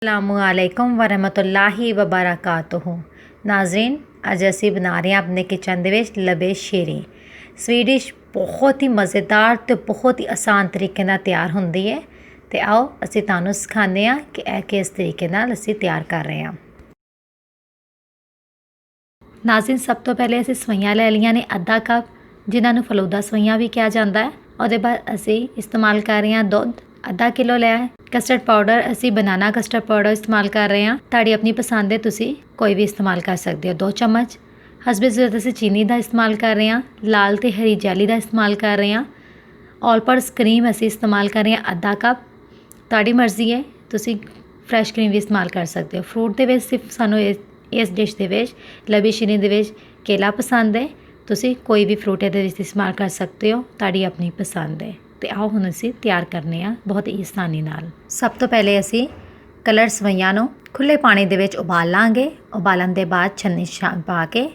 अस्सलामुअलैकुम वरहमतुल्लाहि वबरकातुहू। नाज़रीन, ਅੱਜ ਅਸੀਂ ਬਣਾ ਰਹੇ ਹਾਂ ਆਪਣੇ ਕਿਚਨ ਦੇ ਵਿੱਚ ਲਬੇ ਸ਼ੇਰੀ। ਸਵੀਡਿਸ਼ ਬਹੁਤ ਹੀ ਮਜ਼ੇਦਾਰ ਤੇ ਬਹੁਤ ਹੀ ਆਸਾਨ ਤਰੀਕੇ ਨਾਲ ਤਿਆਰ ਹੁੰਦੀ ਹੈ। ਤੇ ਆਓ ਅਸੀਂ ਤੁਹਾਨੂੰ ਸਿਖਾਉਂਦੇ ਹਾਂ ਕਿ ਇਹ ਕਿਸ ਤਰੀਕੇ ਨਾਲ ਅਸੀਂ ਤਿਆਰ ਕਰ ਰਹੇ ਹਾਂ। ਨਾਜ਼ਰੀਨ, ਸਭ ਤੋਂ ਪਹਿਲੇ ਅਸੀਂ ਸਵਈਆਂ ਲੈ ਲਈਆਂ ਨੇ ਅੱਧਾ ਕੱਪ, ਜਿਨ੍ਹਾਂ ਨੂੰ ਫਲੂਦਾ ਸਵਈਆਂ ਵੀ ਕਿਹਾ ਜਾਂਦਾ ਹੈ। ਉਹਦੇ ਬਾਅਦ ਅਸੀਂ ਇਸਤੇਮਾਲ ਕਰ ਰਹੇ ਹਾਂ ਦੁੱਧ ਅੱਧਾ ਕਿਲੋ ਲਿਆ ਹੈ। ਕਸਟਰਡ ਪਾਊਡਰ ਅਸੀਂ ਬਨਾਨਾ ਕਸਟਰਡ ਪਾਊਡਰ ਇਸਤੇਮਾਲ ਕਰ ਰਹੇ ਹਾਂ। ਤੁਹਾਡੀ ਆਪਣੀ ਪਸੰਦ ਹੈ, ਤੁਸੀਂ ਕੋਈ ਵੀ ਇਸਤੇਮਾਲ ਕਰ ਸਕਦੇ ਹੋ। 2 ਚਮਚ ਹਸਬੇ ਜ਼ਰੂਰਤ ਅਸੀਂ ਚੀਨੀ ਦਾ ਇਸਤੇਮਾਲ ਕਰ ਰਹੇ ਹਾਂ। ਲਾਲ ਤੇ ਹਰੀ ਜੈਲੀ ਦਾ ਇਸਤੇਮਾਲ ਕਰ ਰਹੇ ਹਾਂ। ਆਲ ਪਰਪਸ ਕਰੀਮ ਅਸੀਂ ਇਸਤੇਮਾਲ ਕਰ ਰਹੇ ਹਾਂ ਅੱਧਾ ਕੱਪ। ਤੁਹਾਡੀ ਮਰਜ਼ੀ ਹੈ, ਤੁਸੀਂ ਫਰੈਸ਼ ਕਰੀਮ ਵੀ ਇਸਤੇਮਾਲ ਕਰ ਸਕਦੇ ਹੋ। ਫਰੂਟ ਦੇ ਵਿੱਚ ਸਿਰਫ ਸਾਨੂੰ ਇਸ ਡਿਸ਼ ਦੇ ਵਿੱਚ ਲਬੀ ਸ਼ੇਰੀ ਦੇ ਵਿੱਚ ਕੇਲਾ ਪਸੰਦ ਹੈ। ਤੁਸੀਂ ਕੋਈ ਵੀ ਫਰੂਟ ਇਹਦੇ ਵਿੱਚ ਇਸਤੇਮਾਲ ਕਰ ਸਕਦੇ ਹੋ, ਤੁਹਾਡੀ ਆਪਣੀ ਪਸੰਦ ਹੈ। ਤੇ ਆਓ ਹੁਣ ਅਸੀਂ ਤਿਆਰ ਕਰਨੇ ਆ ਬਹੁਤ ਹੀ ਆਸਾਨੀ ਨਾਲ। ਸਭ ਤੋਂ ਪਹਿਲੇ ਅਸੀਂ ਕਲਰ ਸਵਈਆਂ ਨੂੰ ਖੁੱਲੇ ਪਾਣੀ ਦੇ ਵਿੱਚ ਉਬਾਲ ਲਾਂਗੇ। ਉਬਾਲਣ ਦੇ ਬਾਅਦ ਛੰਨੀ ਪਾ ਕੇ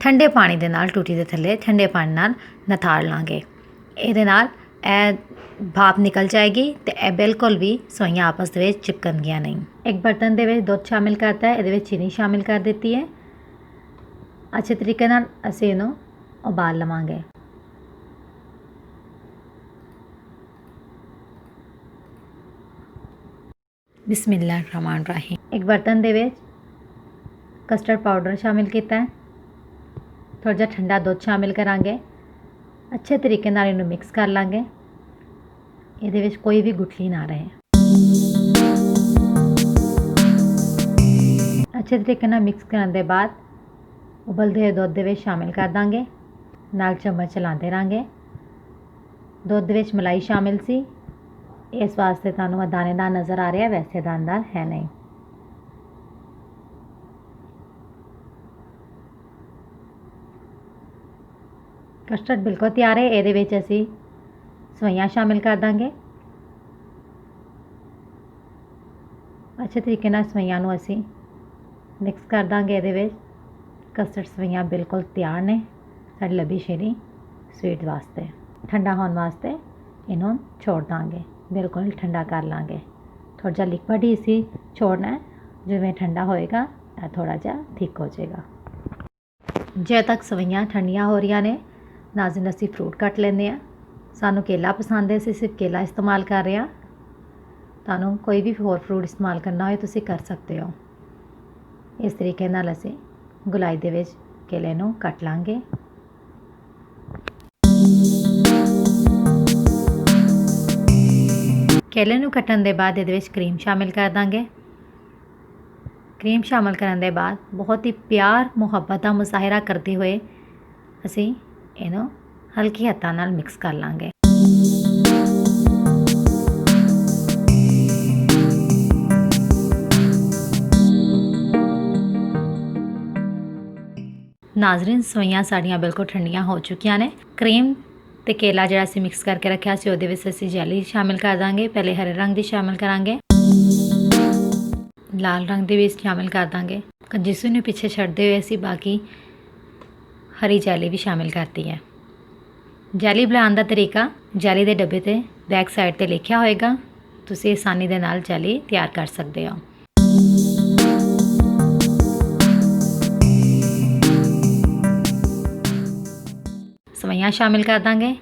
ਠੰਡੇ ਪਾਣੀ ਦੇ ਨਾਲ ਟੂਟੀ ਦੇ ਥੱਲੇ ਠੰਡੇ ਪਾਣੀ ਨਾਲ ਨਥਾੜ ਲਾਂਗੇ। ਇਹਦੇ ਨਾਲ ਇਹ ਭਾਪ ਨਿਕਲ ਜਾਏਗੀ ਤੇ ਇਹ ਬਿਲਕੁਲ ਵੀ ਸਵਈਆਂ ਆਪਸ ਦੇ ਵਿੱਚ ਚਿਪਕਣਗੀਆਂ ਨਹੀਂ। ਇੱਕ ਬਰਤਨ ਦੇ ਵਿੱਚ ਦੁੱਧ ਸ਼ਾਮਿਲ ਕਰਤਾ ਹੈ, ਇਹਦੇ ਵਿੱਚ ਚੀਨੀ ਸ਼ਾਮਿਲ ਕਰ ਦਿੱਤੀ ਹੈ। ਅੱਛੇ ਤਰੀਕੇ ਨਾਲ ਅਸੀਂ ਇਹਨੂੰ ਉਬਾਲ ਲਵਾਂਗੇ। ਬਿਸਮਿल्लाहिर्रहमानिर्रहीम। एक बर्तन ਦੇ ਵਿੱਚ ਕਸਟਰਡ ਪਾਊਡਰ ਸ਼ਾਮਿਲ ਕੀਤਾ ਹੈ। ਥੋੜਾ ਜਿਹਾ ਠੰਡਾ ਦੁੱਧ ਸ਼ਾਮਿਲ ਕਰਾਂਗੇ। ਅੱਛੇ ਤਰੀਕੇ ਨਾਲ ਇਹਨੂੰ ਮਿਕਸ ਕਰ ਲਾਂਗੇ। ਇਹਦੇ ਵਿੱਚ ਕੋਈ ਵੀ ਗੁਠਲੀ ਨਾ ਰਹੇ। ਅੱਛੇ ਤਰੀਕੇ ਨਾਲ ਮਿਕਸ ਕਰਨ ਦੇ ਬਾਅਦ ਉਬਲਦੇ ਹੋਏ ਦੁੱਧ ਦੇ ਵਿੱਚ ਸ਼ਾਮਿਲ ਕਰ ਦਾਂਗੇ। ਨਾਲ ਚਮਚ ਚਲਾਉਂਦੇ ਰਾਂਗੇ। ਦੁੱਧ ਵਿੱਚ ਮਲਾਈ ਸ਼ਾਮਿਲ ਸੀ, ਇਸ ਵਾਸਤੇ ਤੁਹਾਨੂੰ ਦਾਣੇਦਾਰ ਨਜ਼ਰ ਆ ਰਿਹਾ, ਵੈਸੇ ਦਾਣੇਦਾਰ ਹੈ ਨਹੀਂ। ਕਸਟਰਡ ਬਿਲਕੁਲ ਤਿਆਰ ਹੈ। ਇਹਦੇ ਵਿੱਚ ਅਸੀਂ ਸਵਈਆਂ ਸ਼ਾਮਿਲ ਕਰ ਦਾਂਗੇ। ਅੱਛੇ ਤਰੀਕੇ ਨਾਲ ਸਵਈਆਂ ਨੂੰ ਅਸੀਂ ਮਿਕਸ ਕਰ ਦਾਂਗੇ। ਇਹਦੇ ਵਿੱਚ ਕਸਟਰਡ ਸਵਈਆਂ ਬਿਲਕੁਲ ਤਿਆਰ ਨੇ ਸਾਡੀ ਲਬੀ ਸ਼ੇਰੀ ਸਵੀਟ ਵਾਸਤੇ। ਠੰਡਾ ਹੋਣ ਵਾਸਤੇ ਇਹਨੂੰ ਛੋੜ ਦਾਂਗੇ, ਬਿਲਕੁਲ ਠੰਡਾ ਕਰ ਲਾਂਗੇ। ਥੋੜਾ ਜਿਹਾ ਲਿਕਵਿਡ ਹੀ ਸੀ ਛੋੜਨਾ, ਜਿਵੇਂ ਠੰਡਾ ਹੋਏਗਾ ਇਹ ਥੋੜਾ ਜਿਹਾ ਥਿਕ ਹੋ ਜਾਏਗਾ। ਜੇ ਤੱਕ ਸਵਈਆਂ ਠੰਡੀਆਂ ਹੋ ਰਹੀਆਂ ਨੇ, ਨਾਜ਼ਰੀਨ ਅਸੀਂ ਫਰੂਟ ਕੱਟ ਲੈਂਦੇ ਹਾਂ। ਸਾਨੂੰ ਕੇਲਾ ਪਸੰਦ ਹੈ, ਅਸੀਂ ਸਿਰਫ ਕੇਲਾ ਇਸਤੇਮਾਲ ਕਰ ਰਹੇ ਹਾਂ। ਤੁਹਾਨੂੰ ਕੋਈ ਵੀ ਹੋਰ ਫਰੂਟ ਇਸਤੇਮਾਲ ਕਰਨਾ ਹੋਏ ਤੁਸੀਂ ਕਰ ਸਕਦੇ ਹੋ। ਇਸ ਤਰੀਕੇ ਨਾਲ ਅਸੀਂ ਗੁਲਾਈ ਦੇ ਵਿੱਚ ਕੇਲੇ ਨੂੰ ਕੱਟ ਲਾਂਗੇ। ਕੇਲੇ ਨੂੰ ਕੱਟਣ ਦੇ ਬਾਅਦ ਇਹਦੇ ਵਿੱਚ ਕਰੀਮ ਸ਼ਾਮਿਲ ਕਰ ਦਾਂਗੇ। ਕਰੀਮ ਸ਼ਾਮਿਲ ਕਰਨ ਦੇ ਬਾਅਦ ਬਹੁਤ ਹੀ ਪਿਆਰ ਮੁਹੱਬਤ ਦਾ ਮੁਜ਼ਾਹਰਾ ਕਰਦੇ ਹੋਏ ਅਸੀਂ ਇਹਨੂੰ ਹਲਕੇ ਹੱਥਾਂ ਨਾਲ ਮਿਕਸ ਕਰ ਲਾਂਗੇ। ਨਾਜ਼ਰੀਨ, ਸਵਈਆਂ ਸਾਡੀਆਂ ਬਿਲਕੁਲ ਠੰਡੀਆਂ ਹੋ ਚੁੱਕੀਆਂ ਨੇ। ਕਰੀਮ ਤੇ ਕੇਲਾ ਜਿਹੜਾ ਅਸੀਂ ਮਿਕਸ ਕਰਕੇ ਰੱਖਿਆ ਸੀ ਉਹਦੇ ਵਿੱਚ ਅਸੀਂ ਜੈਲੀ ਸ਼ਾਮਿਲ ਕਰ ਦਾਂਗੇ। ਪਹਿਲੇ ਹਰੇ ਰੰਗ ਦੀ ਸ਼ਾਮਿਲ ਕਰਾਂਗੇ, ਲਾਲ ਰੰਗ ਦੇ ਵਿੱਚ ਸ਼ਾਮਿਲ ਕਰ ਦਾਂਗੇ। ਜਿਸ ਨੂੰ ਪਿੱਛੇ ਛੱਡਦੇ ਹੋਏ ਅਸੀਂ ਬਾਕੀ ਹਰੀ ਜੈਲੀ ਵੀ ਸ਼ਾਮਿਲ ਕਰਤੀ ਹੈ। ਜੈਲੀ ਬਣਾਉਣ ਦਾ ਤਰੀਕਾ ਜੈਲੀ ਦੇ ਡੱਬੇ ਤੇ ਬੈਕ ਸਾਈਡ ਤੇ ਲਿਖਿਆ ਹੋਏਗਾ, ਤੁਸੀਂ ਆਸਾਨੀ ਦੇ ਨਾਲ ਜੈਲੀ ਤਿਆਰ ਕਰ ਸਕਦੇ ਹੋ। ਸਵਈਆਂ ਸ਼ਾਮਿਲ ਕਰ ਦਾਂਗੇ।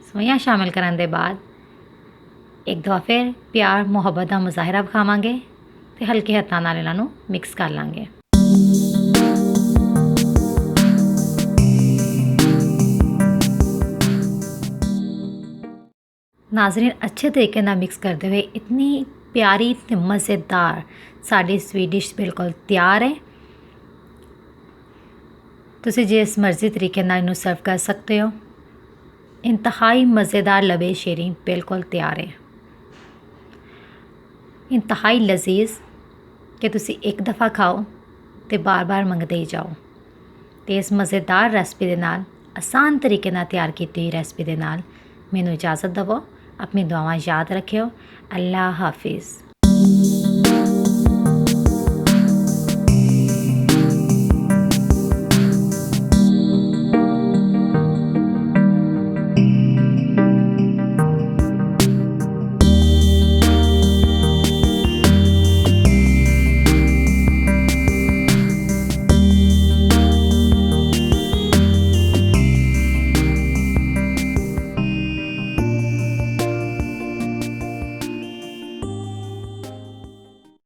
ਸਵਈਆਂ ਸ਼ਾਮਿਲ ਕਰਨ ਦੇ ਬਾਅਦ ਇੱਕ ਦਫਾ ਫਿਰ ਪਿਆਰ ਮੁਹੱਬਤ ਦਾ ਮੁਜ਼ਾਹਰਾ ਵਿਖਾਵਾਂਗੇ ਤੇ ਹਲਕੇ ਹੱਥਾਂ ਨਾਲ ਇਹਨਾਂ ਨੂੰ ਮਿਕਸ ਕਰ ਲਾਂਗੇ। ਨਾਜ਼ਰੀਨ, ਅੱਛੇ ਤਰੀਕੇ ਨਾਲ ਮਿਕਸ ਕਰਦੇ ਹੋਏ ਇਤਨੀ ਪਿਆਰੀ ਤੇ ਮਜ਼ੇਦਾਰ ਸਾਡੀ ਸਵੀਟ ਡਿਸ਼ ਬਿਲਕੁਲ ਤਿਆਰ ਹੈ। ਤੁਸੀਂ ਜਿਸ ਮਰਜ਼ੀ ਤਰੀਕੇ ਨਾਲ ਇਹਨੂੰ ਸਰਵ ਕਰ ਸਕਦੇ ਹੋ। ਇੰਤਹਾਈ ਮਜ਼ੇਦਾਰ ਲਬੇ ਸ਼ੇਰੀ ਬਿਲਕੁਲ ਤਿਆਰ ਹੈ। ਇੰਤਹਾਈ ਲਜ਼ੀਜ਼ ਕਿ ਤੁਸੀਂ ਇੱਕ ਦਫਾ ਖਾਓ ਤੇ ਬਾਰ-ਬਾਰ ਮੰਗਦੇ ਹੀ ਜਾਓ। ਤੇ ਇਸ ਮਜ਼ੇਦਾਰ ਰੈਸਪੀ ਦੇ ਨਾਲ, ਆਸਾਨ ਤਰੀਕੇ ਨਾਲ ਤਿਆਰ ਕੀਤੀ ਹੋਈ ਰੈਸਪੀ ਦੇ ਨਾਲ ਮੈਨੂੰ ਇਜਾਜ਼ਤ ਦਿਓ। ਆਪਣੀ ਦੁਆਵਾਂ ਯਾਦ ਰੱਖਿਓ। ਅੱਲਾ ਹਾਫਿਜ਼।